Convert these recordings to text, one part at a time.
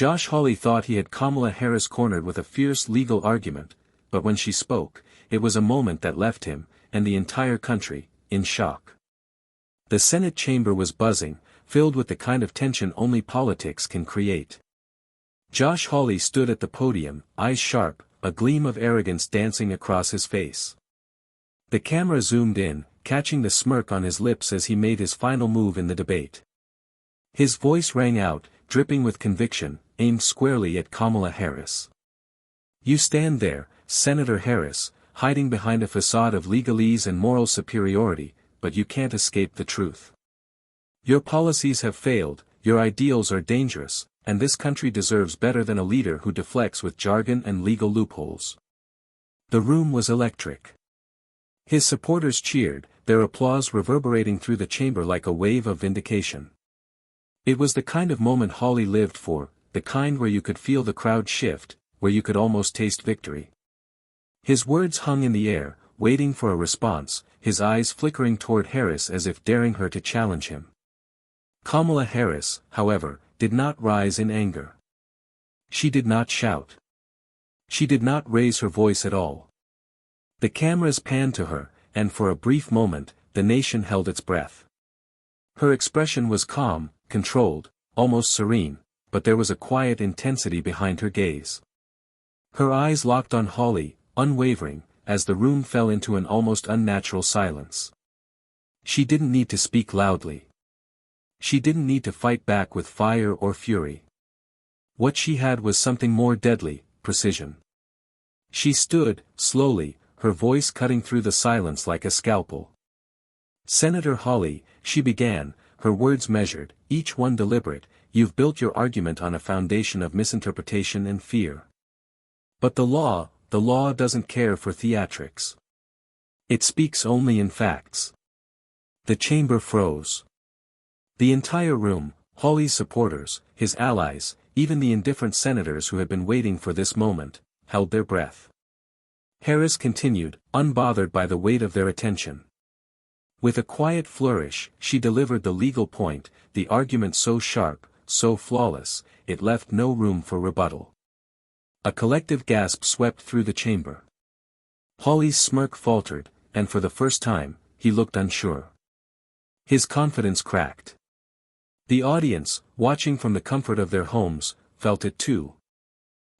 Josh Hawley thought he had Kamala Harris cornered with a fierce legal argument, but when she spoke, it was a moment that left him, and the entire country, in shock. The Senate chamber was buzzing, filled with the kind of tension only politics can create. Josh Hawley stood at the podium, eyes sharp, a gleam of arrogance dancing across his face. The camera zoomed in, catching the smirk on his lips as he made his final move in the debate. His voice rang out, dripping with conviction, aimed squarely at Kamala Harris. "You stand there, Senator Harris, hiding behind a facade of legalese and moral superiority, but you can't escape the truth. Your policies have failed, your ideals are dangerous, and this country deserves better than a leader who deflects with jargon and legal loopholes." The room was electric. His supporters cheered, their applause reverberating through the chamber like a wave of vindication. It was the kind of moment Hawley lived for, the kind where you could feel the crowd shift, where you could almost taste victory. His words hung in the air, waiting for a response, his eyes flickering toward Harris as if daring her to challenge him. Kamala Harris, however, did not rise in anger. She did not shout. She did not raise her voice at all. The cameras panned to her, and for a brief moment, the nation held its breath. Her expression was calm, controlled, almost serene, but there was a quiet intensity behind her gaze. Her eyes locked on Hawley, unwavering, as the room fell into an almost unnatural silence. She didn't need to speak loudly. She didn't need to fight back with fire or fury. What she had was something more deadly, precision. She stood, slowly, her voice cutting through the silence like a scalpel. "Senator Hawley," she began, her words measured, each one deliberate, "you've built your argument on a foundation of misinterpretation and fear. But the law doesn't care for theatrics. It speaks only in facts." The chamber froze. The entire room, Hawley's supporters, his allies, even the indifferent senators who had been waiting for this moment, held their breath. Harris continued, unbothered by the weight of their attention. With a quiet flourish, she delivered the legal point, the argument so sharp, so flawless, it left no room for rebuttal. A collective gasp swept through the chamber. Hawley's smirk faltered, and for the first time, he looked unsure. His confidence cracked. The audience, watching from the comfort of their homes, felt it too.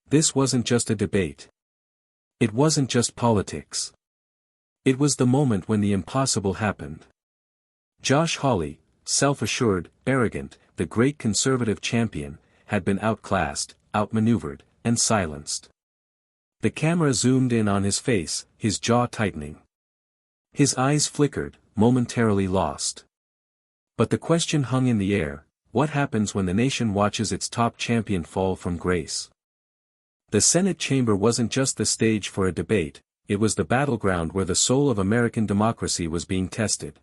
This wasn't just a debate. It wasn't just politics. It was the moment when the impossible happened. Josh Hawley, self-assured, arrogant, the great conservative champion, had been outclassed, outmaneuvered, and silenced. The camera zoomed in on his face, his jaw tightening. His eyes flickered, momentarily lost. But the question hung in the air: what happens when the nation watches its top champion fall from grace? The Senate chamber wasn't just the stage for a debate, it was the battleground where the soul of American democracy was being tested.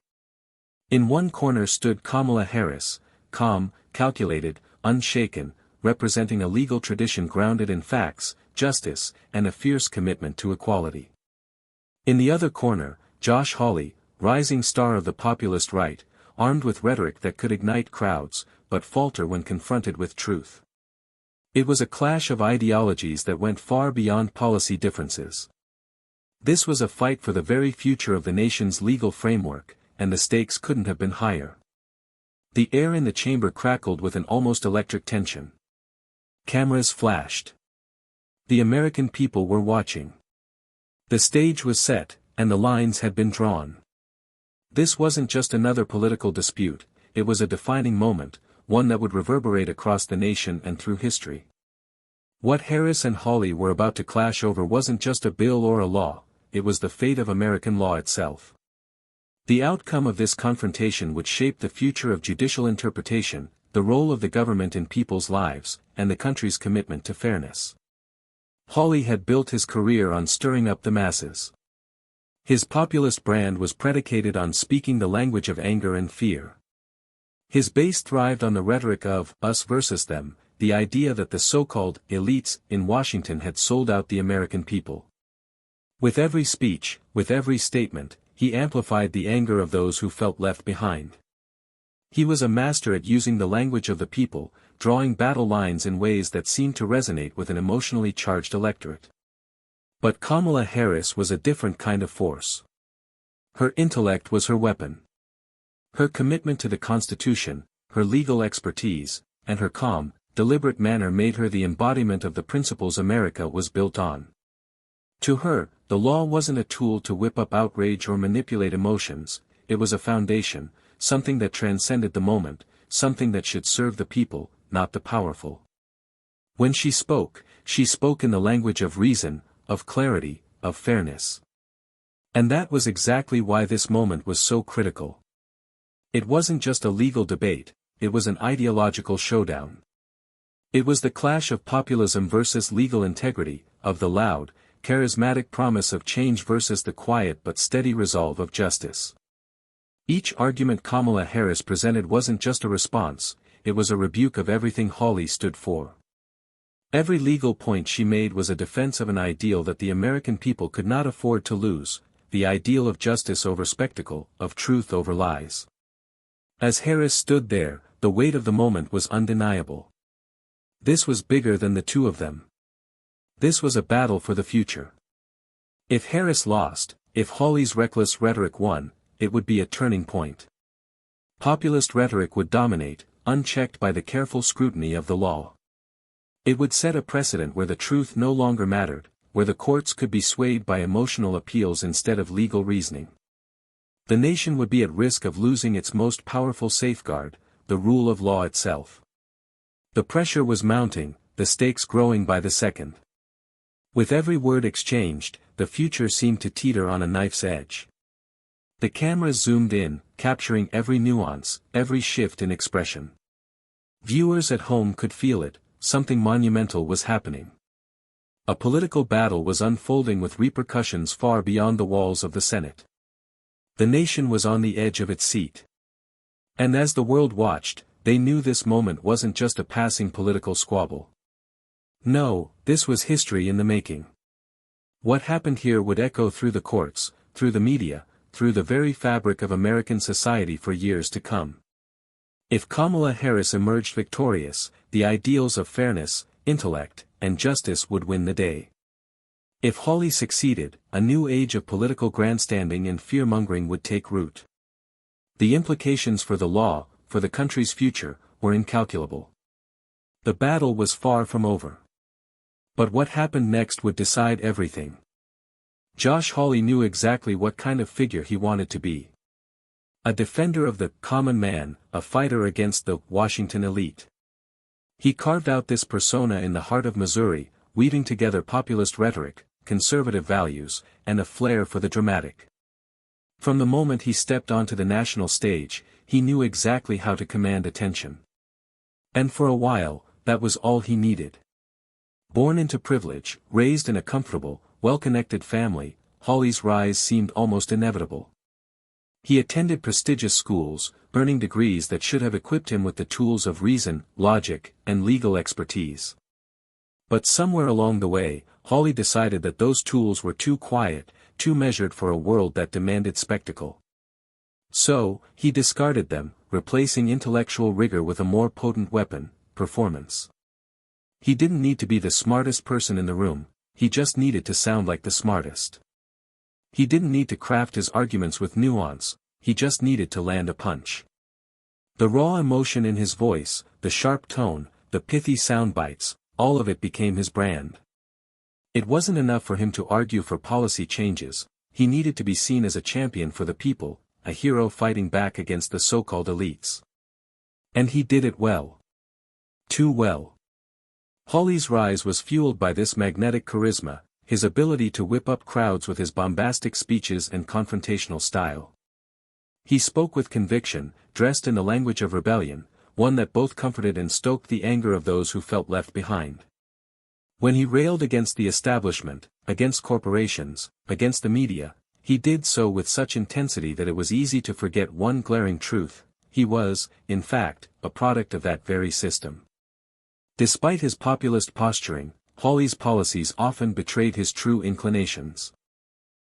In one corner stood Kamala Harris, calm, calculated, unshaken, representing a legal tradition grounded in facts, justice, and a fierce commitment to equality. In the other corner, Josh Hawley, rising star of the populist right, armed with rhetoric that could ignite crowds, but falter when confronted with truth. It was a clash of ideologies that went far beyond policy differences. This was a fight for the very future of the nation's legal framework, and the stakes couldn't have been higher. The air in the chamber crackled with an almost electric tension. Cameras flashed. The American people were watching. The stage was set, and the lines had been drawn. This wasn't just another political dispute, it was a defining moment, one that would reverberate across the nation and through history. What Harris and Hawley were about to clash over wasn't just a bill or a law, it was the fate of American law itself. The outcome of this confrontation would shape the future of judicial interpretation, the role of the government in people's lives, and the country's commitment to fairness. Hawley had built his career on stirring up the masses. His populist brand was predicated on speaking the language of anger and fear. His base thrived on the rhetoric of us versus them, the idea that the so-called elites in Washington had sold out the American people. With every speech, with every statement, he amplified the anger of those who felt left behind. He was a master at using the language of the people, drawing battle lines in ways that seemed to resonate with an emotionally charged electorate. But Kamala Harris was a different kind of force. Her intellect was her weapon. Her commitment to the Constitution, her legal expertise, and her calm, deliberate manner made her the embodiment of the principles America was built on. To her, the law wasn't a tool to whip up outrage or manipulate emotions, it was a foundation, something that transcended the moment, something that should serve the people, not the powerful. When she spoke in the language of reason, of clarity, of fairness. And that was exactly why this moment was so critical. It wasn't just a legal debate, it was an ideological showdown. It was the clash of populism versus legal integrity, of the loud, charismatic promise of change versus the quiet but steady resolve of justice. Each argument Kamala Harris presented wasn't just a response, it was a rebuke of everything Hawley stood for. Every legal point she made was a defense of an ideal that the American people could not afford to lose, the ideal of justice over spectacle, of truth over lies. As Harris stood there, the weight of the moment was undeniable. This was bigger than the two of them. This was a battle for the future. If Harris lost, if Hawley's reckless rhetoric won, it would be a turning point. Populist rhetoric would dominate, unchecked by the careful scrutiny of the law. It would set a precedent where the truth no longer mattered, where the courts could be swayed by emotional appeals instead of legal reasoning. The nation would be at risk of losing its most powerful safeguard, the rule of law itself. The pressure was mounting, the stakes growing by the second. With every word exchanged, the future seemed to teeter on a knife's edge. The cameras zoomed in, capturing every nuance, every shift in expression. Viewers at home could feel it, something monumental was happening. A political battle was unfolding with repercussions far beyond the walls of the Senate. The nation was on the edge of its seat. And as the world watched, they knew this moment wasn't just a passing political squabble. No, this was history in the making. What happened here would echo through the courts, through the media, through the very fabric of American society for years to come. If Kamala Harris emerged victorious, the ideals of fairness, intellect, and justice would win the day. If Hawley succeeded, a new age of political grandstanding and fear-mongering would take root. The implications for the law, for the country's future, were incalculable. The battle was far from over. But what happened next would decide everything. Josh Hawley knew exactly what kind of figure he wanted to be. A defender of the common man, a fighter against the Washington elite. He carved out this persona in the heart of Missouri, weaving together populist rhetoric, conservative values, and a flair for the dramatic. From the moment he stepped onto the national stage, he knew exactly how to command attention. And for a while, that was all he needed. Born into privilege, raised in a comfortable, well-connected family, Hawley's rise seemed almost inevitable. He attended prestigious schools, earning degrees that should have equipped him with the tools of reason, logic, and legal expertise. But somewhere along the way, Hawley decided that those tools were too quiet, too measured for a world that demanded spectacle. So, he discarded them, replacing intellectual rigor with a more potent weapon, performance. He didn't need to be the smartest person in the room, he just needed to sound like the smartest. He didn't need to craft his arguments with nuance, he just needed to land a punch. The raw emotion in his voice, the sharp tone, the pithy sound bites, all of it became his brand. It wasn't enough for him to argue for policy changes, he needed to be seen as a champion for the people, a hero fighting back against the so-called elites. And he did it well. Too well. Hawley's rise was fueled by this magnetic charisma, his ability to whip up crowds with his bombastic speeches and confrontational style. He spoke with conviction, dressed in the language of rebellion, one that both comforted and stoked the anger of those who felt left behind. When he railed against the establishment, against corporations, against the media, he did so with such intensity that it was easy to forget one glaring truth: he was, in fact, a product of that very system. Despite his populist posturing, Hawley's policies often betrayed his true inclinations.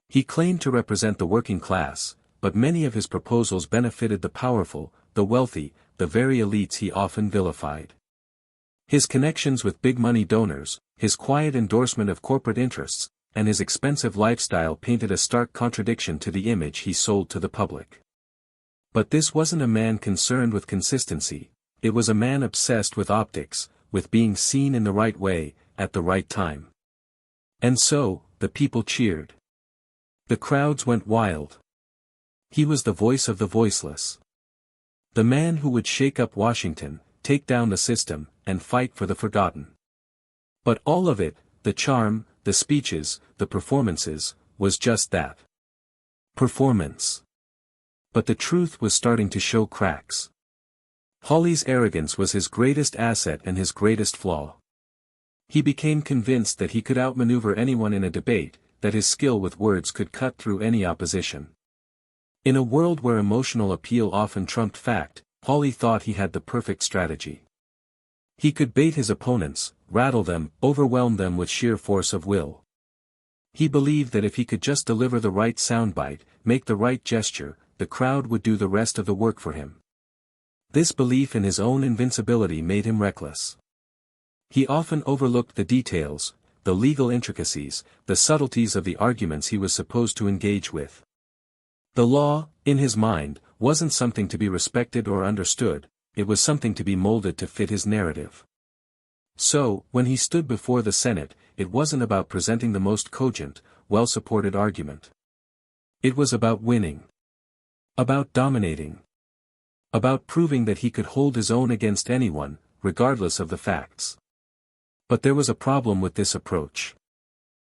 He claimed to represent the working class, but many of his proposals benefited the powerful, the wealthy, the very elites he often vilified. His connections with big money donors, his quiet endorsement of corporate interests, and his expensive lifestyle painted a stark contradiction to the image he sold to the public. But this wasn't a man concerned with consistency, it was a man obsessed with optics, with being seen in the right way, at the right time. And so, the people cheered. The crowds went wild. He was the voice of the voiceless. The man who would shake up Washington, take down the system, and fight for the forgotten. But all of it, the charm, the speeches, the performances, was just that. Performance. But the truth was starting to show cracks. Hawley's arrogance was his greatest asset and his greatest flaw. He became convinced that he could outmaneuver anyone in a debate, that his skill with words could cut through any opposition. In a world where emotional appeal often trumped fact, Hawley thought he had the perfect strategy. He could bait his opponents, rattle them, overwhelm them with sheer force of will. He believed that if he could just deliver the right soundbite, make the right gesture, the crowd would do the rest of the work for him. This belief in his own invincibility made him reckless. He often overlooked the details, the legal intricacies, the subtleties of the arguments he was supposed to engage with. The law, in his mind, wasn't something to be respected or understood, it was something to be molded to fit his narrative. So, when he stood before the Senate, it wasn't about presenting the most cogent, well-supported argument. It was about winning. About dominating. About proving that he could hold his own against anyone, regardless of the facts. But there was a problem with this approach.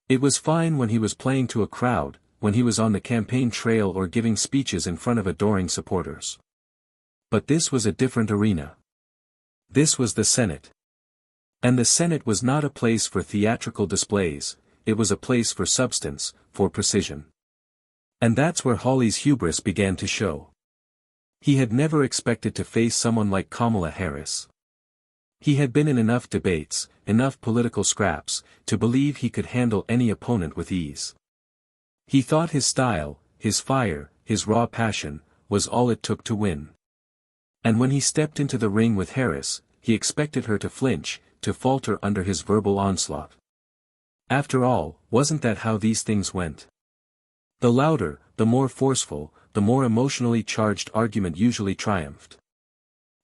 It was fine when he was playing to a crowd, when he was on the campaign trail or giving speeches in front of adoring supporters. But this was a different arena. This was the Senate. And the Senate was not a place for theatrical displays, it was a place for substance, for precision. And that's where Hawley's hubris began to show. He had never expected to face someone like Kamala Harris. He had been in enough debates, enough political scraps, to believe he could handle any opponent with ease. He thought his style, his fire, his raw passion, was all it took to win. And when he stepped into the ring with Harris, he expected her to flinch, to falter under his verbal onslaught. After all, wasn't that how these things went? The louder, the more forceful, the more emotionally charged argument usually triumphed.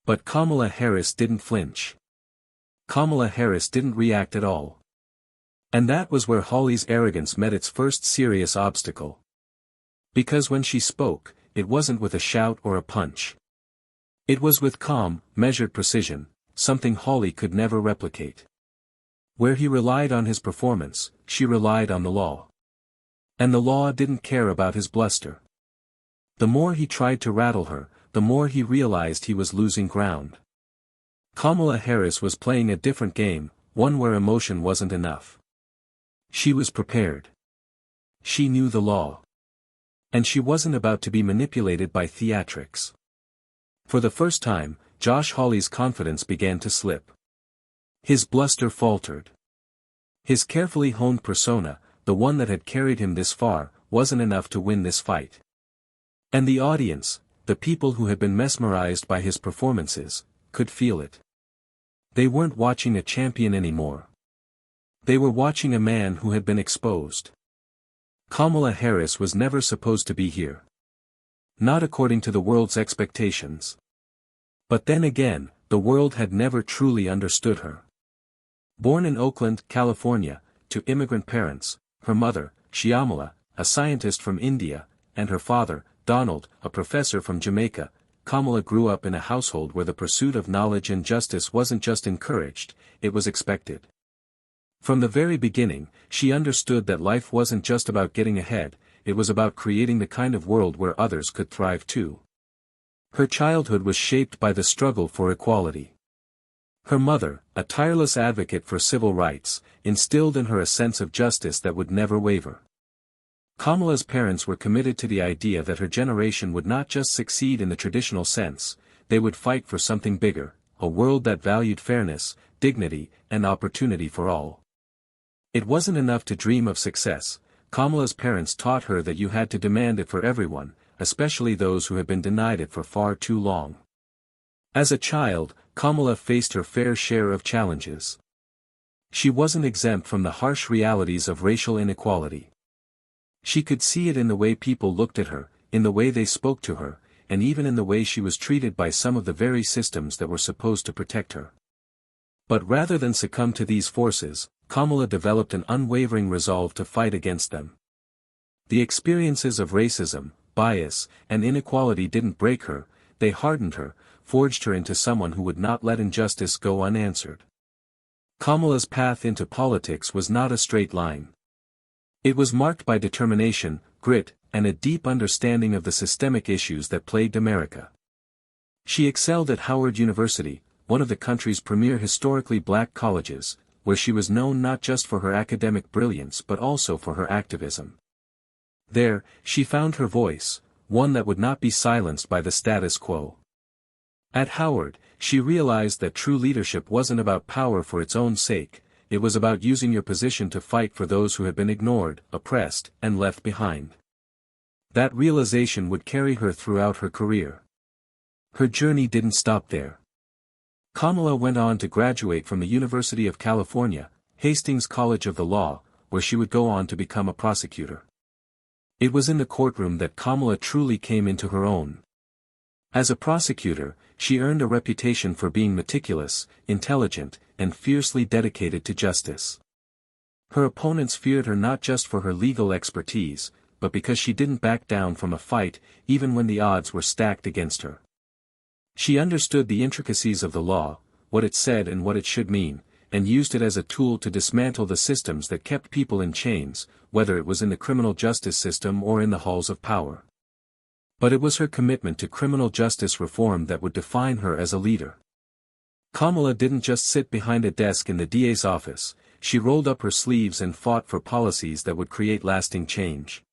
But Kamala Harris didn't flinch. Kamala Harris didn't react at all. And that was where Hawley's arrogance met its first serious obstacle. Because when she spoke, it wasn't with a shout or a punch. It was with calm, measured precision, something Hawley could never replicate. Where he relied on his performance, she relied on the law. And the law didn't care about his bluster. The more he tried to rattle her, the more he realized he was losing ground. Kamala Harris was playing a different game, one where emotion wasn't enough. She was prepared. She knew the law. And she wasn't about to be manipulated by theatrics. For the first time, Josh Hawley's confidence began to slip. His bluster faltered. His carefully honed persona, the one that had carried him this far, wasn't enough to win this fight. And the audience, the people who had been mesmerized by his performances, could feel it. They weren't watching a champion anymore. They were watching a man who had been exposed. Kamala Harris was never supposed to be here. Not according to the world's expectations. But then again, the world had never truly understood her. Born in Oakland, California, to immigrant parents, her mother, Shyamala, a scientist from India, and her father, Donald, a professor from Jamaica, Kamala grew up in a household where the pursuit of knowledge and justice wasn't just encouraged, it was expected. From the very beginning, she understood that life wasn't just about getting ahead, it was about creating the kind of world where others could thrive too. Her childhood was shaped by the struggle for equality. Her mother, a tireless advocate for civil rights, instilled in her a sense of justice that would never waver. Kamala's parents were committed to the idea that her generation would not just succeed in the traditional sense, they would fight for something bigger, a world that valued fairness, dignity, and opportunity for all. It wasn't enough to dream of success, Kamala's parents taught her that you had to demand it for everyone, especially those who had been denied it for far too long. As a child, Kamala faced her fair share of challenges. She wasn't exempt from the harsh realities of racial inequality. She could see it in the way people looked at her, in the way they spoke to her, and even in the way she was treated by some of the very systems that were supposed to protect her. But rather than succumb to these forces, Kamala developed an unwavering resolve to fight against them. The experiences of racism, bias, and inequality didn't break her, they hardened her, forged her into someone who would not let injustice go unanswered. Kamala's path into politics was not a straight line. It was marked by determination, grit, and a deep understanding of the systemic issues that plagued America. She excelled at Howard University, one of the country's premier historically black colleges, where she was known not just for her academic brilliance but also for her activism. There, she found her voice, one that would not be silenced by the status quo. At Howard, she realized that true leadership wasn't about power for its own sake, it was about using your position to fight for those who had been ignored, oppressed, and left behind. That realization would carry her throughout her career. Her journey didn't stop there. Kamala went on to graduate from the University of California, Hastings College of the Law, where she would go on to become a prosecutor. It was in the courtroom that Kamala truly came into her own. As a prosecutor, she earned a reputation for being meticulous, intelligent, and fiercely dedicated to justice. Her opponents feared her not just for her legal expertise, but because she didn't back down from a fight, even when the odds were stacked against her. She understood the intricacies of the law, what it said and what it should mean, and used it as a tool to dismantle the systems that kept people in chains, whether it was in the criminal justice system or in the halls of power. But it was her commitment to criminal justice reform that would define her as a leader. Kamala didn't just sit behind a desk in the DA's office, she rolled up her sleeves and fought for policies that would create lasting change.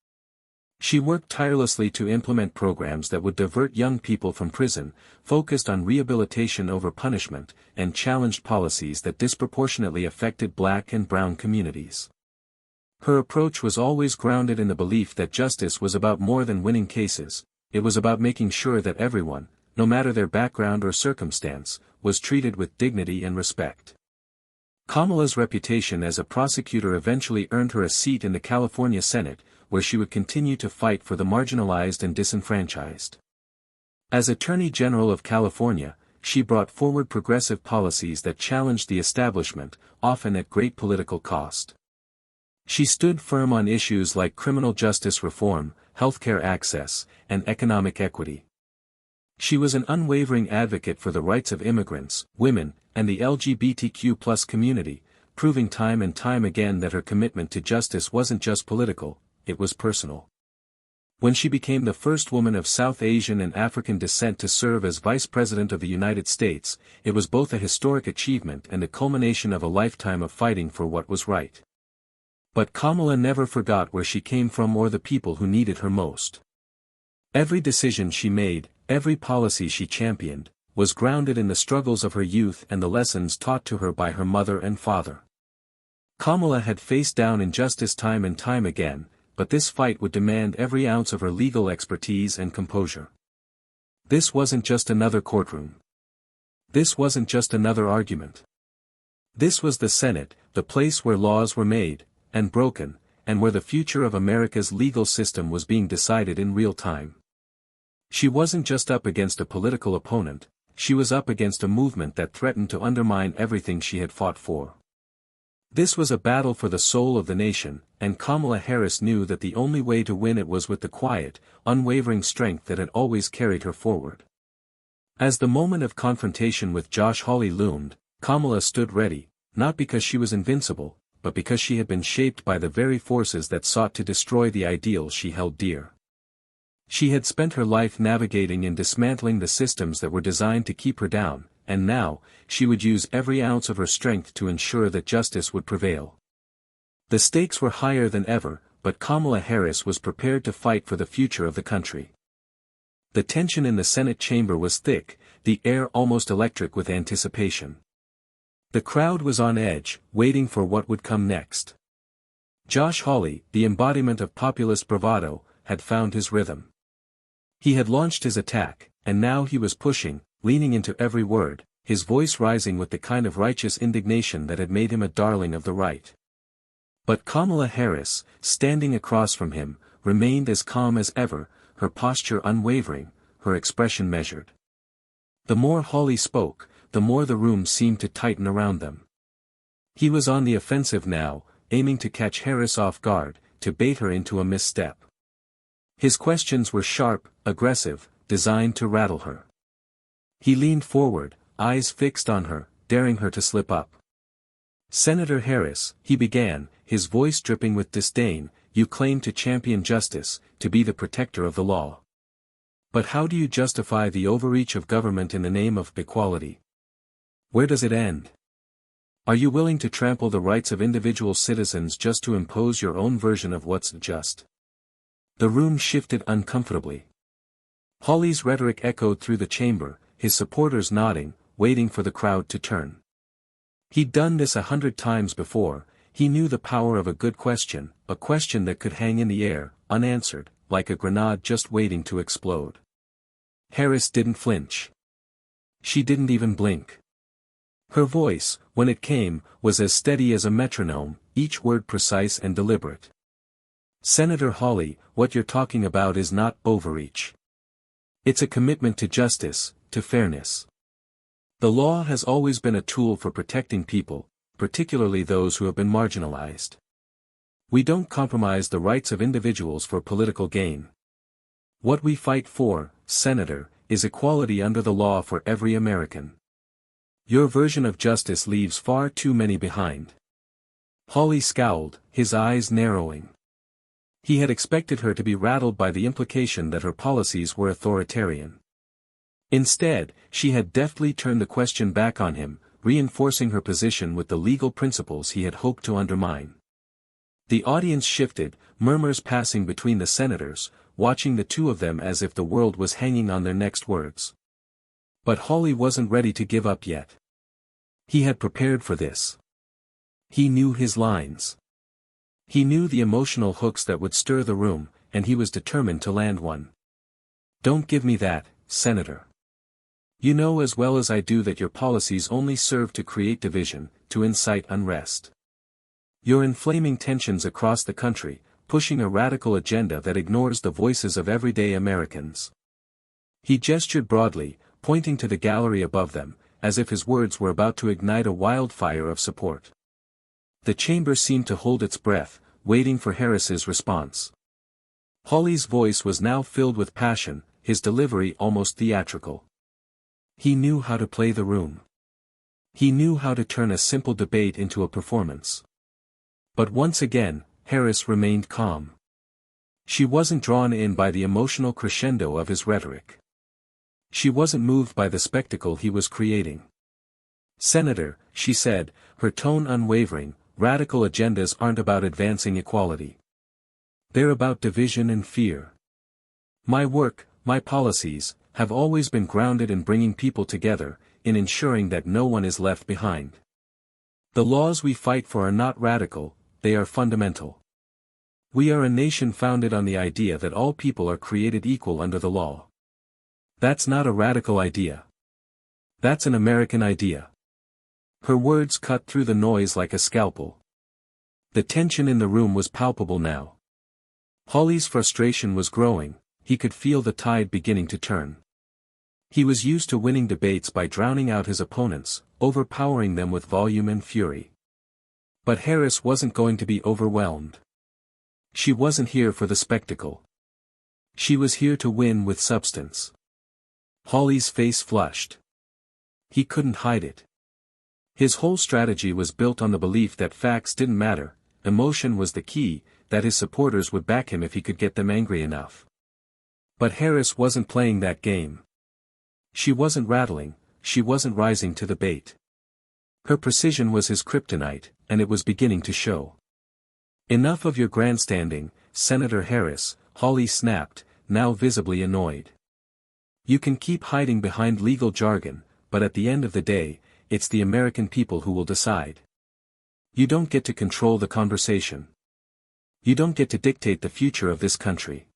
She worked tirelessly to implement programs that would divert young people from prison, focused on rehabilitation over punishment, and challenged policies that disproportionately affected black and brown communities. Her approach was always grounded in the belief that justice was about more than winning cases, it was about making sure that everyone, no matter their background or circumstance, was treated with dignity and respect. Kamala's reputation as a prosecutor eventually earned her a seat in the California Senate, where she would continue to fight for the marginalized and disenfranchised. As Attorney General of California, she brought forward progressive policies that challenged the establishment, often at great political cost. She stood firm on issues like criminal justice reform, healthcare access, and economic equity. She was an unwavering advocate for the rights of immigrants, women, and the LGBTQ+ community, proving time and time again that her commitment to justice wasn't just political, it was personal. When she became the first woman of South Asian and African descent to serve as Vice President of the United States, it was both a historic achievement and the culmination of a lifetime of fighting for what was right. But Kamala never forgot where she came from or the people who needed her most. Every decision she made, every policy she championed, was grounded in the struggles of her youth and the lessons taught to her by her mother and father. Kamala had faced down injustice time and time again, but this fight would demand every ounce of her legal expertise and composure. This wasn't just another courtroom. This wasn't just another argument. This was the Senate, the place where laws were made, and broken, and where the future of America's legal system was being decided in real time. She wasn't just up against a political opponent, she was up against a movement that threatened to undermine everything she had fought for. This was a battle for the soul of the nation, and Kamala Harris knew that the only way to win it was with the quiet, unwavering strength that had always carried her forward. As the moment of confrontation with Josh Hawley loomed, Kamala stood ready, not because she was invincible, but because she had been shaped by the very forces that sought to destroy the ideals she held dear. She had spent her life navigating and dismantling the systems that were designed to keep her down, and now, she would use every ounce of her strength to ensure that justice would prevail. The stakes were higher than ever, but Kamala Harris was prepared to fight for the future of the country. The tension in the Senate chamber was thick, the air almost electric with anticipation. The crowd was on edge, waiting for what would come next. Josh Hawley, the embodiment of populist bravado, had found his rhythm. He had launched his attack, and now he was pushing, leaning into every word, his voice rising with the kind of righteous indignation that had made him a darling of the right. But Kamala Harris, standing across from him, remained as calm as ever, her posture unwavering, her expression measured. The more Hawley spoke, the more the room seemed to tighten around them. He was on the offensive now, aiming to catch Harris off guard, to bait her into a misstep. His questions were sharp, aggressive, designed to rattle her. He leaned forward, eyes fixed on her, daring her to slip up. "Senator Harris," he began, his voice dripping with disdain, "you claim to champion justice, to be the protector of the law. But how do you justify the overreach of government in the name of equality? Where does it end? Are you willing to trample the rights of individual citizens just to impose your own version of what's just?" The room shifted uncomfortably. Hawley's rhetoric echoed through the chamber, his supporters nodding, waiting for the crowd to turn. He'd done this 100 times before. He knew the power of a good question, a question that could hang in the air, unanswered, like a grenade just waiting to explode. Harris didn't flinch. She didn't even blink. Her voice, when it came, was as steady as a metronome, each word precise and deliberate. "Senator Hawley, what you're talking about is not overreach. It's a commitment to justice, to fairness. The law has always been a tool for protecting people, particularly those who have been marginalized. We don't compromise the rights of individuals for political gain. What we fight for, Senator, is equality under the law for every American. Your version of justice leaves far too many behind." Hawley scowled, his eyes narrowing. He had expected her to be rattled by the implication that her policies were authoritarian. Instead, she had deftly turned the question back on him, reinforcing her position with the legal principles he had hoped to undermine. The audience shifted, murmurs passing between the senators, watching the two of them as if the world was hanging on their next words. But Hawley wasn't ready to give up yet. He had prepared for this. He knew his lines. He knew the emotional hooks that would stir the room, and he was determined to land one. "Don't give me that, Senator. You know as well as I do that your policies only serve to create division, to incite unrest. You're inflaming tensions across the country, pushing a radical agenda that ignores the voices of everyday Americans." He gestured broadly, pointing to the gallery above them, as if his words were about to ignite a wildfire of support. The chamber seemed to hold its breath, waiting for Harris's response. Hawley's voice was now filled with passion, his delivery almost theatrical. He knew how to play the room. He knew how to turn a simple debate into a performance. But once again, Harris remained calm. She wasn't drawn in by the emotional crescendo of his rhetoric. She wasn't moved by the spectacle he was creating. "Senator," she said, her tone unwavering, "radical agendas aren't about advancing equality. They're about division and fear. My work, my policies, have always been grounded in bringing people together, in ensuring that no one is left behind. The laws we fight for are not radical, they are fundamental. We are a nation founded on the idea that all people are created equal under the law. That's not a radical idea. That's an American idea." Her words cut through the noise like a scalpel. The tension in the room was palpable now. Hawley's frustration was growing, he could feel the tide beginning to turn. He was used to winning debates by drowning out his opponents, overpowering them with volume and fury. But Harris wasn't going to be overwhelmed. She wasn't here for the spectacle. She was here to win with substance. Hawley's face flushed. He couldn't hide it. His whole strategy was built on the belief that facts didn't matter, emotion was the key, that his supporters would back him if he could get them angry enough. But Harris wasn't playing that game. She wasn't rattling, she wasn't rising to the bait. Her precision was his kryptonite, and it was beginning to show. "Enough of your grandstanding, Senator Harris," Hawley snapped, now visibly annoyed. "You can keep hiding behind legal jargon, but at the end of the day, it's the American people who will decide. You don't get to control the conversation. You don't get to dictate the future of this country."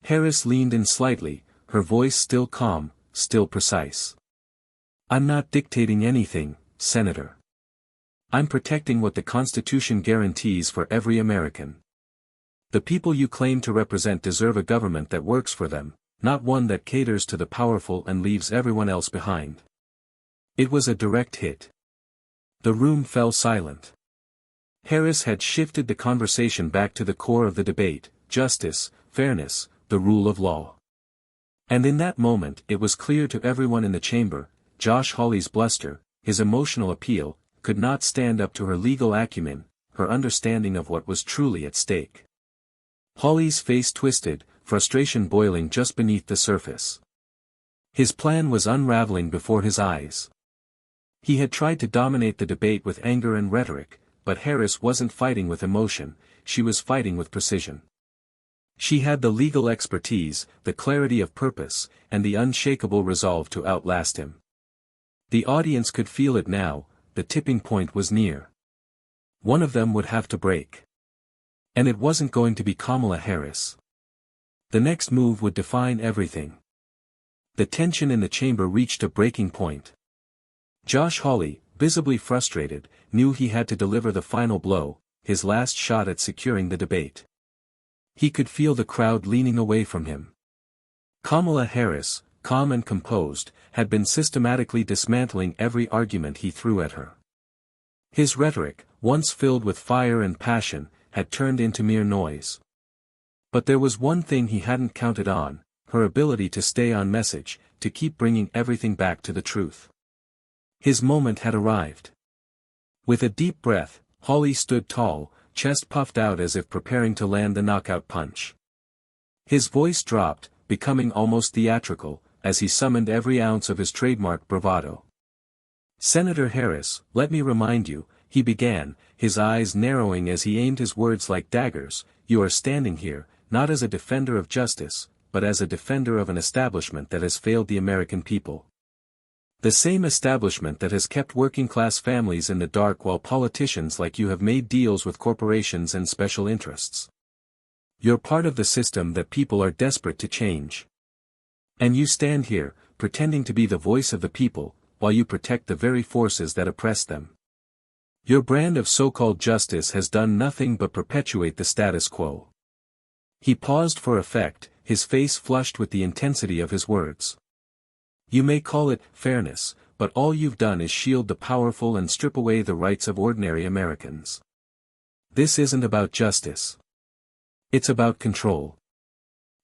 Harris leaned in slightly, her voice still calm, still precise. I'm not dictating anything, Senator. I'm protecting what the Constitution guarantees for every American. The people you claim to represent deserve a government that works for them, not one that caters to the powerful and leaves everyone else behind. It was a direct hit. The room fell silent. Harris had shifted the conversation back to the core of the debate: justice, fairness, the rule of law. And in that moment it was clear to everyone in the chamber, Josh Hawley's bluster, his emotional appeal, could not stand up to her legal acumen, her understanding of what was truly at stake. Hawley's face twisted, frustration boiling just beneath the surface. His plan was unraveling before his eyes. He had tried to dominate the debate with anger and rhetoric, but Harris wasn't fighting with emotion, she was fighting with precision. She had the legal expertise, the clarity of purpose, and the unshakable resolve to outlast him. The audience could feel it now, the tipping point was near. One of them would have to break. And it wasn't going to be Kamala Harris. The next move would define everything. The tension in the chamber reached a breaking point. Josh Hawley, visibly frustrated, knew he had to deliver the final blow, his last shot at securing the debate. He could feel the crowd leaning away from him. Kamala Harris, calm and composed, had been systematically dismantling every argument he threw at her. His rhetoric, once filled with fire and passion, had turned into mere noise. But there was one thing he hadn't counted on, her ability to stay on message, to keep bringing everything back to the truth. His moment had arrived. With a deep breath, Hawley stood tall, chest puffed out as if preparing to land the knockout punch. His voice dropped, becoming almost theatrical, as he summoned every ounce of his trademark bravado. "Senator Harris, let me remind you," he began, his eyes narrowing as he aimed his words like daggers, "you are standing here, not as a defender of justice, but as a defender of an establishment that has failed the American people. The same establishment that has kept working-class families in the dark while politicians like you have made deals with corporations and special interests. You're part of the system that people are desperate to change. And you stand here, pretending to be the voice of the people, while you protect the very forces that oppress them. Your brand of so-called justice has done nothing but perpetuate the status quo." He paused for effect, his face flushed with the intensity of his words. "You may call it fairness, but all you've done is shield the powerful and strip away the rights of ordinary Americans. This isn't about justice. It's about control.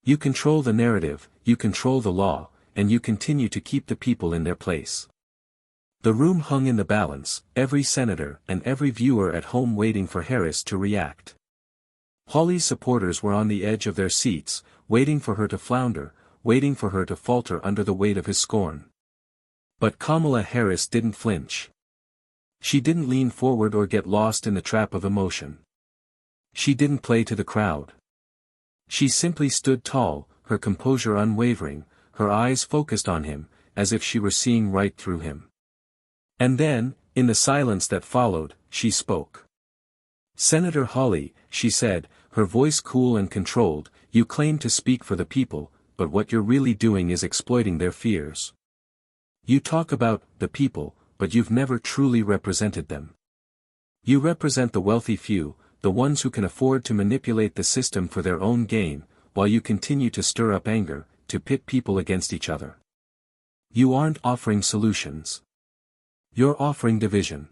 You control the narrative, you control the law, and you continue to keep the people in their place." The room hung in the balance, every senator and every viewer at home waiting for Harris to react. Hawley's supporters were on the edge of their seats, waiting for her to flounder, waiting for her to falter under the weight of his scorn. But Kamala Harris didn't flinch. She didn't lean forward or get lost in the trap of emotion. She didn't play to the crowd. She simply stood tall, her composure unwavering, her eyes focused on him, as if she were seeing right through him. And then, in the silence that followed, she spoke. "Senator Hawley," she said, her voice cool and controlled, "you claim to speak for the people, but what you're really doing is exploiting their fears. You talk about the people, but you've never truly represented them. You represent the wealthy few, the ones who can afford to manipulate the system for their own gain, while you continue to stir up anger, to pit people against each other. You aren't offering solutions. You're offering division.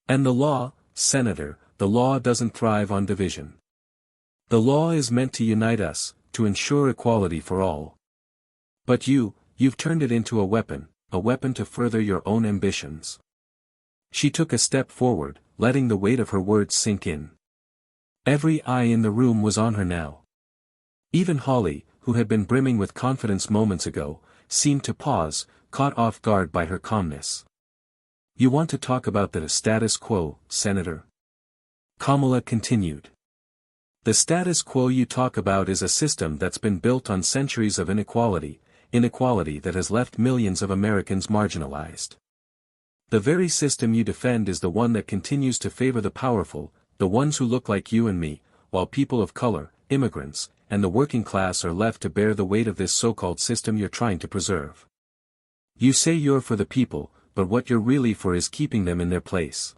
And the law, Senator, the law doesn't thrive on division. The law is meant to unite us, to ensure equality for all. But you've turned it into a weapon to further your own ambitions." She took a step forward, letting the weight of her words sink in. Every eye in the room was on her now. Even Hawley, who had been brimming with confidence moments ago, seemed to pause, caught off guard by her calmness. "You want to talk about the status quo, Senator?" Kamala continued. "The status quo you talk about is a system that's been built on centuries of inequality that has left millions of Americans marginalized. The very system you defend is the one that continues to favor the powerful, the ones who look like you and me, while people of color, immigrants, and the working class are left to bear the weight of this so-called system you're trying to preserve. You say you're for the people, but what you're really for is keeping them in their place.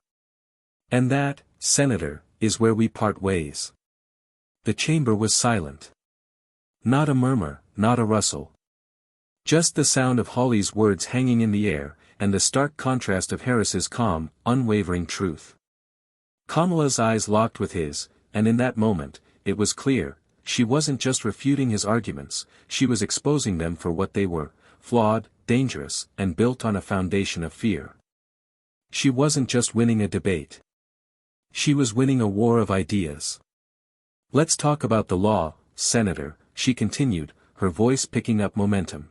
And that, Senator, is where we part ways. The chamber was silent. Not a murmur, not a rustle. Just the sound of Hawley's words hanging in the air, and the stark contrast of Harris's calm, unwavering truth. Kamala's eyes locked with his, and in that moment, it was clear, she wasn't just refuting his arguments, she was exposing them for what they were, flawed, dangerous, and built on a foundation of fear. She wasn't just winning a debate. She was winning a war of ideas. Let's talk about the law, Senator, she continued, her voice picking up momentum.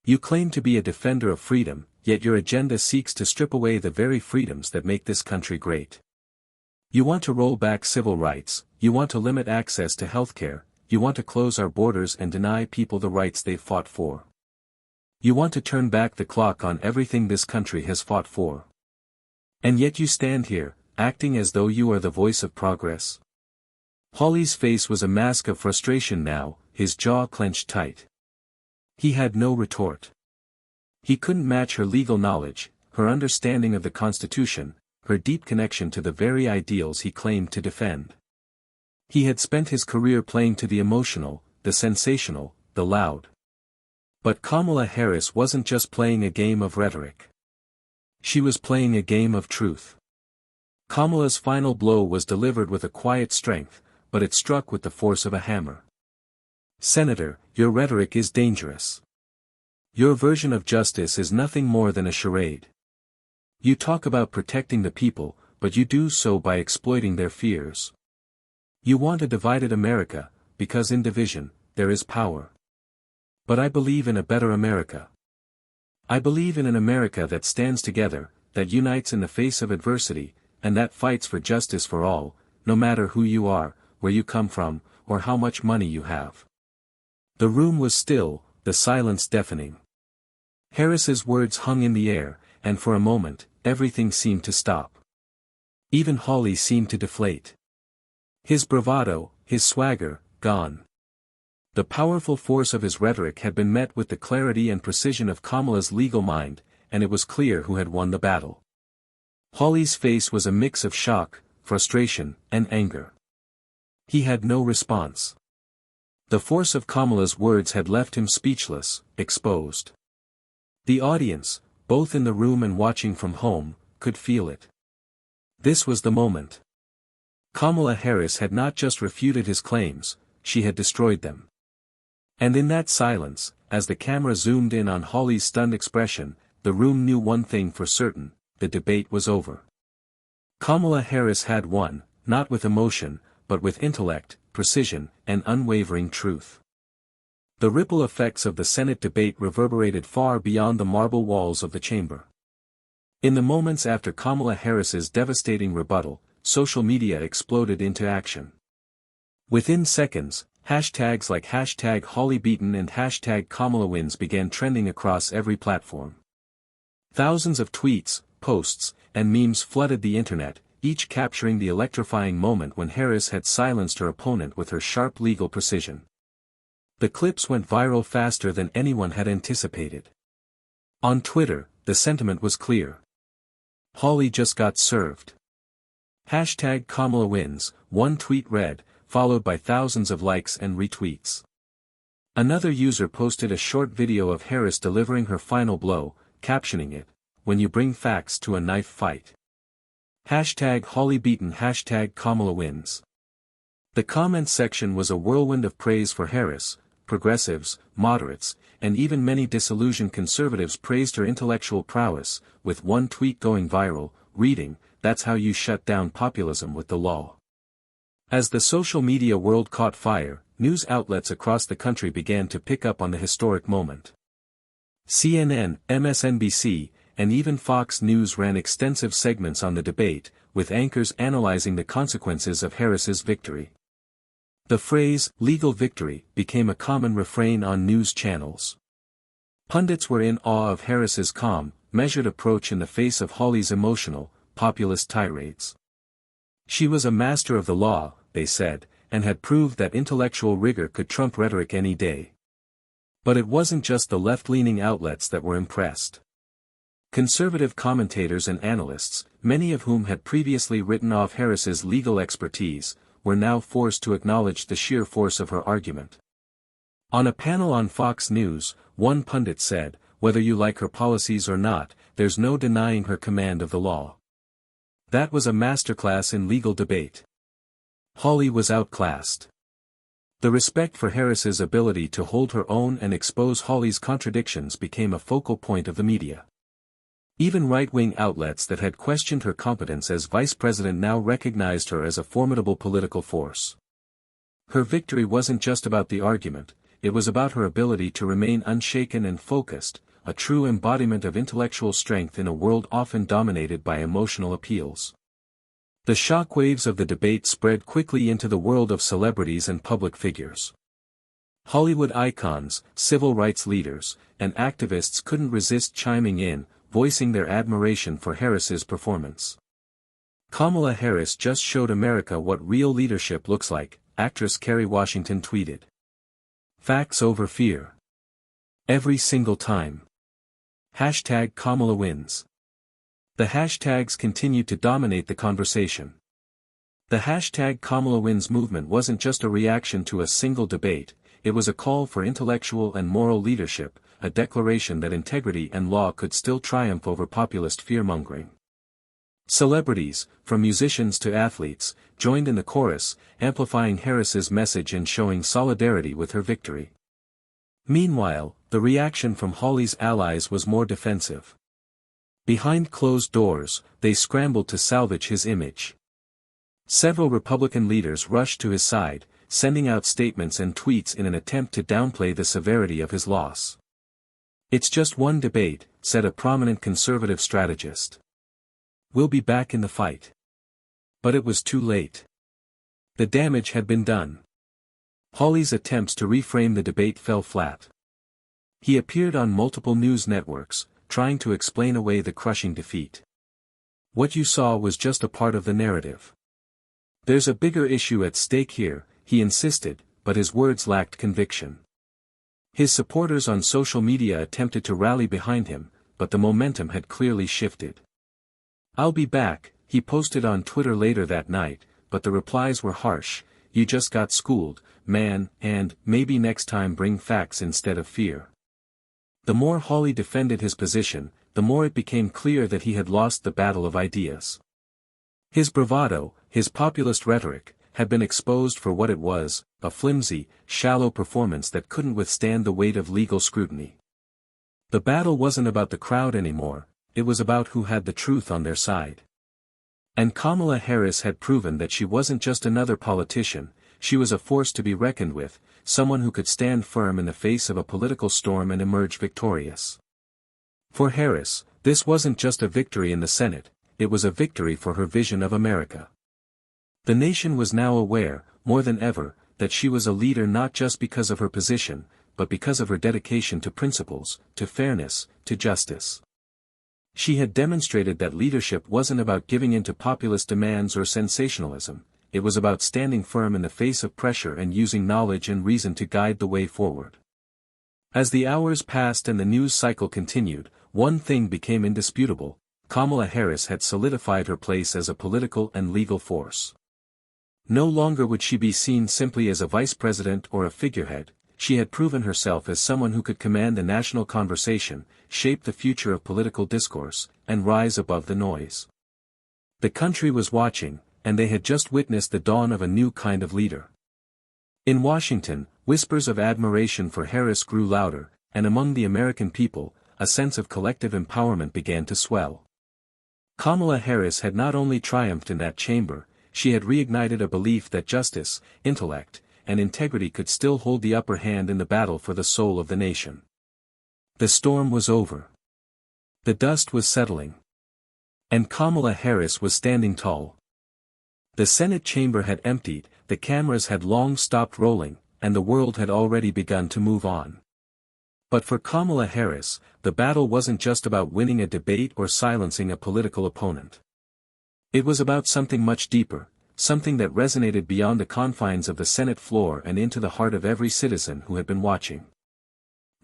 You claim to be a defender of freedom, yet your agenda seeks to strip away the very freedoms that make this country great. You want to roll back civil rights, you want to limit access to healthcare, you want to close our borders and deny people the rights they've fought for. You want to turn back the clock on everything this country has fought for. And yet you stand here, acting as though you are the voice of progress. Hawley's face was a mask of frustration now, his jaw clenched tight. He had no retort. He couldn't match her legal knowledge, her understanding of the Constitution, her deep connection to the very ideals he claimed to defend. He had spent his career playing to the emotional, the sensational, the loud. But Kamala Harris wasn't just playing a game of rhetoric. She was playing a game of truth. Kamala's final blow was delivered with a quiet strength, but it struck with the force of a hammer. Senator, your rhetoric is dangerous. Your version of justice is nothing more than a charade. You talk about protecting the people, but you do so by exploiting their fears. You want a divided America, because in division, there is power. But I believe in a better America. I believe in an America that stands together, that unites in the face of adversity, and that fights for justice for all, no matter who you are, where you come from, or how much money you have. The room was still, the silence deafening. Harris's words hung in the air, and for a moment, everything seemed to stop. Even Hawley seemed to deflate. His bravado, his swagger, gone. The powerful force of his rhetoric had been met with the clarity and precision of Kamala's legal mind, and it was clear who had won the battle. Hawley's face was a mix of shock, frustration, and anger. He had no response. The force of Kamala's words had left him speechless, exposed. The audience, both in the room and watching from home, could feel it. This was the moment. Kamala Harris had not just refuted his claims, she had destroyed them. And in that silence, as the camera zoomed in on Hawley's stunned expression, the room knew one thing for certain, the debate was over. Kamala Harris had won, not with emotion, but with intellect, precision, and unwavering truth. The ripple effects of the Senate debate reverberated far beyond the marble walls of the chamber. In the moments after Kamala Harris's devastating rebuttal, social media exploded into action. Within seconds, hashtags like #HawleyBeaten and #KamalaWins began trending across every platform. Thousands of tweets, posts, and memes flooded the internet, each capturing the electrifying moment when Harris had silenced her opponent with her sharp legal precision. The clips went viral faster than anyone had anticipated. On Twitter, the sentiment was clear. Hawley just got served. #KamalaWins, one tweet read, followed by thousands of likes and retweets. Another user posted a short video of Harris delivering her final blow, captioning it, "When you bring facts to a knife fight." #HawleyBeaten #KamalaWins. The comments section was a whirlwind of praise for Harris. Progressives, moderates, and even many disillusioned conservatives praised her intellectual prowess, with one tweet going viral, reading, "That's how you shut down populism with the law." As the social media world caught fire, news outlets across the country began to pick up on the historic moment. CNN, MSNBC, and even Fox News ran extensive segments on the debate, with anchors analyzing the consequences of Harris's victory. The phrase, "legal victory," became a common refrain on news channels. Pundits were in awe of Harris's calm, measured approach in the face of Hawley's emotional, populist tirades. She was a master of the law, they said, and had proved that intellectual rigor could trump rhetoric any day. But it wasn't just the left-leaning outlets that were impressed. Conservative commentators and analysts, many of whom had previously written off Harris's legal expertise, were now forced to acknowledge the sheer force of her argument. On a panel on Fox News, one pundit said, "Whether you like her policies or not, there's no denying her command of the law." That was a masterclass in legal debate. Hawley was outclassed. The respect for Harris's ability to hold her own and expose Hawley's contradictions became a focal point of the media. Even right-wing outlets that had questioned her competence as vice president now recognized her as a formidable political force. Her victory wasn't just about the argument, it was about her ability to remain unshaken and focused, a true embodiment of intellectual strength in a world often dominated by emotional appeals. The shockwaves of the debate spread quickly into the world of celebrities and public figures. Hollywood icons, civil rights leaders, and activists couldn't resist chiming in, voicing their admiration for Harris's performance. "Kamala Harris just showed America what real leadership looks like," actress Kerry Washington tweeted. "Facts over fear. Every single time. Hashtag Kamala wins." The hashtags continued to dominate the conversation. The hashtag Kamala wins movement wasn't just a reaction to a single debate, it was a call for intellectual and moral leadership, a declaration that integrity and law could still triumph over populist fear-mongering. Celebrities, from musicians to athletes, joined in the chorus, amplifying Harris's message and showing solidarity with her victory. Meanwhile, the reaction from Hawley's allies was more defensive. Behind closed doors, they scrambled to salvage his image. Several Republican leaders rushed to his side, sending out statements and tweets in an attempt to downplay the severity of his loss. "It's just one debate," said a prominent conservative strategist. "We'll be back in the fight." But it was too late. The damage had been done. Hawley's attempts to reframe the debate fell flat. He appeared on multiple news networks, trying to explain away the crushing defeat. "What you saw was just a part of the narrative. There's a bigger issue at stake here," he insisted, but his words lacked conviction. His supporters on social media attempted to rally behind him, but the momentum had clearly shifted. "I'll be back," he posted on Twitter later that night, but the replies were harsh. "You just got schooled, man," and "maybe next time bring facts instead of fear." The more Hawley defended his position, the more it became clear that he had lost the battle of ideas. His bravado, his populist rhetoric, had been exposed for what it was, a flimsy, shallow performance that couldn't withstand the weight of legal scrutiny. The battle wasn't about the crowd anymore, it was about who had the truth on their side. And Kamala Harris had proven that she wasn't just another politician, she was a force to be reckoned with, someone who could stand firm in the face of a political storm and emerge victorious. For Harris, this wasn't just a victory in the Senate, it was a victory for her vision of America. The nation was now aware, more than ever, that she was a leader not just because of her position, but because of her dedication to principles, to fairness, to justice. She had demonstrated that leadership wasn't about giving in to populist demands or sensationalism, it was about standing firm in the face of pressure and using knowledge and reason to guide the way forward. As the hours passed and the news cycle continued, one thing became indisputable: Kamala Harris had solidified her place as a political and legal force. No longer would she be seen simply as a vice president or a figurehead, she had proven herself as someone who could command the national conversation, shape the future of political discourse, and rise above the noise. The country was watching, and they had just witnessed the dawn of a new kind of leader. In Washington, whispers of admiration for Harris grew louder, and among the American people, a sense of collective empowerment began to swell. Kamala Harris had not only triumphed in that chamber, she had reignited a belief that justice, intellect, and integrity could still hold the upper hand in the battle for the soul of the nation. The storm was over. The dust was settling. And Kamala Harris was standing tall. The Senate chamber had emptied, the cameras had long stopped rolling, and the world had already begun to move on. But for Kamala Harris, the battle wasn't just about winning a debate or silencing a political opponent. It was about something much deeper, something that resonated beyond the confines of the Senate floor and into the heart of every citizen who had been watching.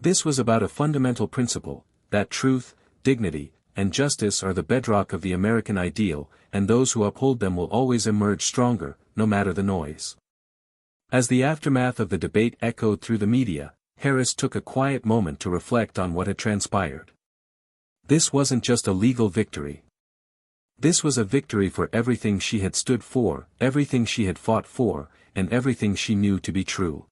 This was about a fundamental principle, that truth, dignity, and justice are the bedrock of the American ideal, and those who uphold them will always emerge stronger, no matter the noise. As the aftermath of the debate echoed through the media, Harris took a quiet moment to reflect on what had transpired. This wasn't just a legal victory. This was a victory for everything she had stood for, everything she had fought for, and everything she knew to be true.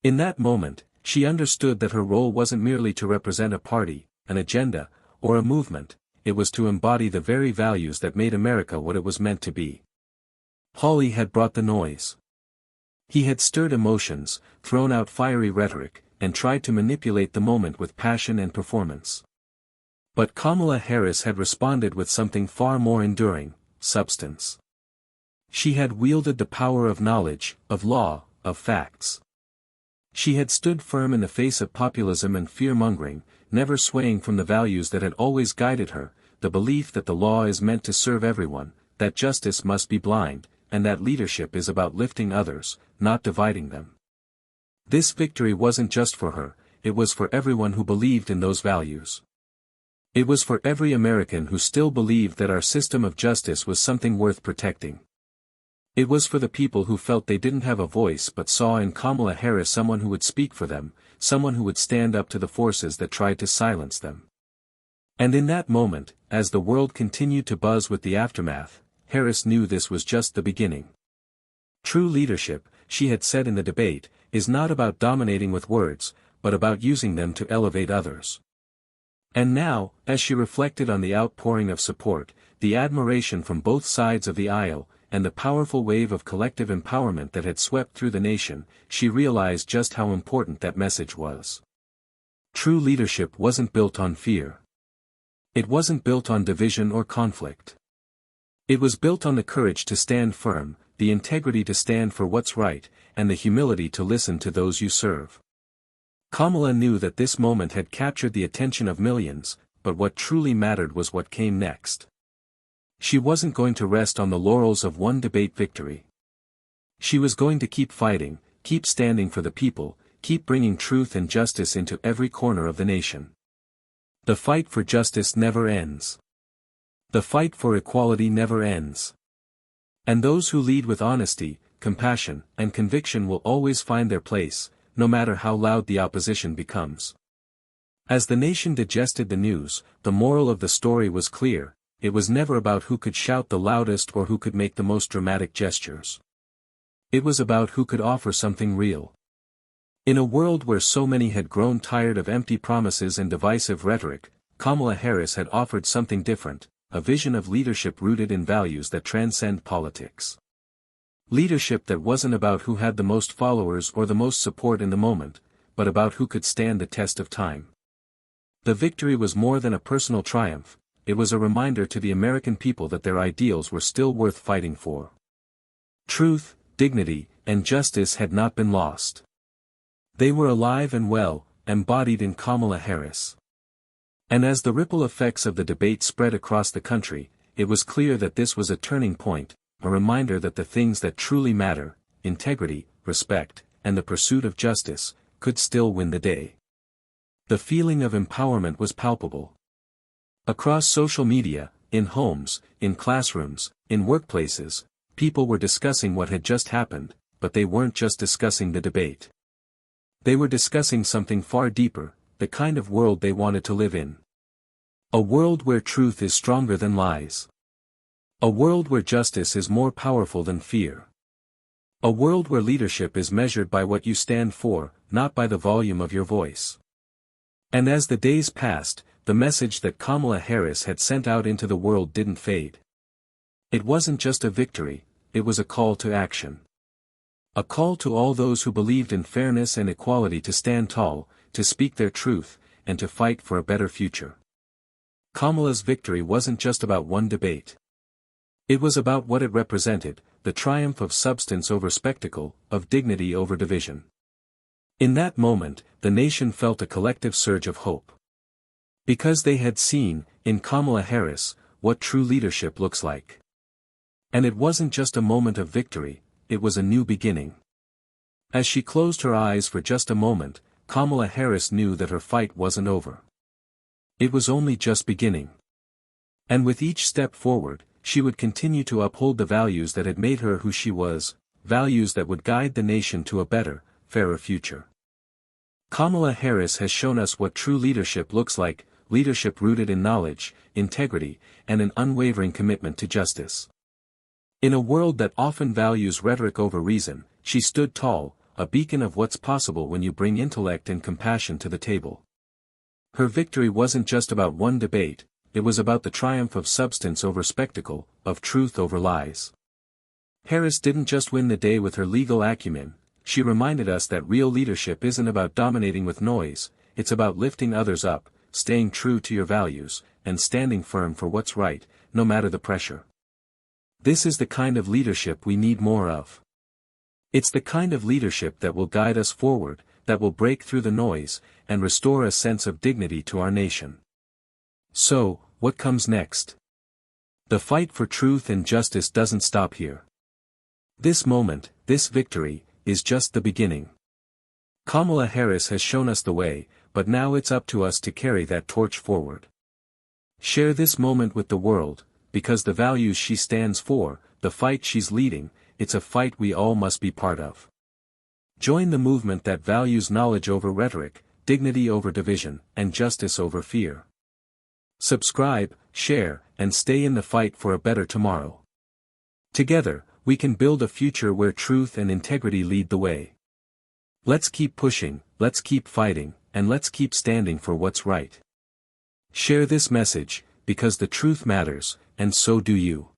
In that moment, she understood that her role wasn't merely to represent a party, an agenda, or a movement, it was to embody the very values that made America what it was meant to be. Hawley had brought the noise. He had stirred emotions, thrown out fiery rhetoric, and tried to manipulate the moment with passion and performance. But Kamala Harris had responded with something far more enduring, substance. She had wielded the power of knowledge, of law, of facts. She had stood firm in the face of populism and fear-mongering, never swaying from the values that had always guided her, the belief that the law is meant to serve everyone, that justice must be blind, and that leadership is about lifting others, not dividing them. This victory wasn't just for her, it was for everyone who believed in those values. It was for every American who still believed that our system of justice was something worth protecting. It was for the people who felt they didn't have a voice but saw in Kamala Harris someone who would speak for them, someone who would stand up to the forces that tried to silence them. And in that moment, as the world continued to buzz with the aftermath, Harris knew this was just the beginning. True leadership, she had said in the debate, is not about dominating with words, but about using them to elevate others. And now, as she reflected on the outpouring of support, the admiration from both sides of the aisle, and the powerful wave of collective empowerment that had swept through the nation, she realized just how important that message was. True leadership wasn't built on fear. It wasn't built on division or conflict. It was built on the courage to stand firm, the integrity to stand for what's right, and the humility to listen to those you serve. Kamala knew that this moment had captured the attention of millions, but what truly mattered was what came next. She wasn't going to rest on the laurels of one debate victory. She was going to keep fighting, keep standing for the people, keep bringing truth and justice into every corner of the nation. The fight for justice never ends. The fight for equality never ends. And those who lead with honesty, compassion, and conviction will always find their place, no matter how loud the opposition becomes. As the nation digested the news, the moral of the story was clear. It was never about who could shout the loudest or who could make the most dramatic gestures. It was about who could offer something real. In a world where so many had grown tired of empty promises and divisive rhetoric, Kamala Harris had offered something different, a vision of leadership rooted in values that transcend politics. Leadership that wasn't about who had the most followers or the most support in the moment, but about who could stand the test of time. The victory was more than a personal triumph. It was a reminder to the American people that their ideals were still worth fighting for. Truth, dignity, and justice had not been lost. They were alive and well, embodied in Kamala Harris. And as the ripple effects of the debate spread across the country, it was clear that this was a turning point, a reminder that the things that truly matter, integrity, respect, and the pursuit of justice, could still win the day. The feeling of empowerment was palpable. Across social media, in homes, in classrooms, in workplaces, people were discussing what had just happened, but they weren't just discussing the debate. They were discussing something far deeper, the kind of world they wanted to live in. A world where truth is stronger than lies. A world where justice is more powerful than fear. A world where leadership is measured by what you stand for, not by the volume of your voice. And as the days passed, the message that Kamala Harris had sent out into the world didn't fade. It wasn't just a victory, it was a call to action. A call to all those who believed in fairness and equality to stand tall, to speak their truth, and to fight for a better future. Kamala's victory wasn't just about one debate. It was about what it represented, the triumph of substance over spectacle, of dignity over division. In that moment, the nation felt a collective surge of hope. Because they had seen, in Kamala Harris, what true leadership looks like. And it wasn't just a moment of victory, it was a new beginning. As she closed her eyes for just a moment, Kamala Harris knew that her fight wasn't over. It was only just beginning. And with each step forward, she would continue to uphold the values that had made her who she was, values that would guide the nation to a better, fairer future. Kamala Harris has shown us what true leadership looks like, leadership rooted in knowledge, integrity, and an unwavering commitment to justice. In a world that often values rhetoric over reason, she stood tall, a beacon of what's possible when you bring intellect and compassion to the table. Her victory wasn't just about one debate, it was about the triumph of substance over spectacle, of truth over lies. Harris didn't just win the day with her legal acumen, she reminded us that real leadership isn't about dominating with noise, it's about lifting others up, staying true to your values, and standing firm for what's right, no matter the pressure. This is the kind of leadership we need more of. It's the kind of leadership that will guide us forward, that will break through the noise, and restore a sense of dignity to our nation. So, what comes next? The fight for truth and justice doesn't stop here. This moment, this victory, is just the beginning. Kamala Harris has shown us the way, but now it's up to us to carry that torch forward. Share this moment with the world, because the values she stands for, the fight she's leading, it's a fight we all must be part of. Join the movement that values knowledge over rhetoric, dignity over division, and justice over fear. Subscribe, share, and stay in the fight for a better tomorrow. Together, we can build a future where truth and integrity lead the way. Let's keep pushing, let's keep fighting, and let's keep standing for what's right. Share this message, because the truth matters, and so do you.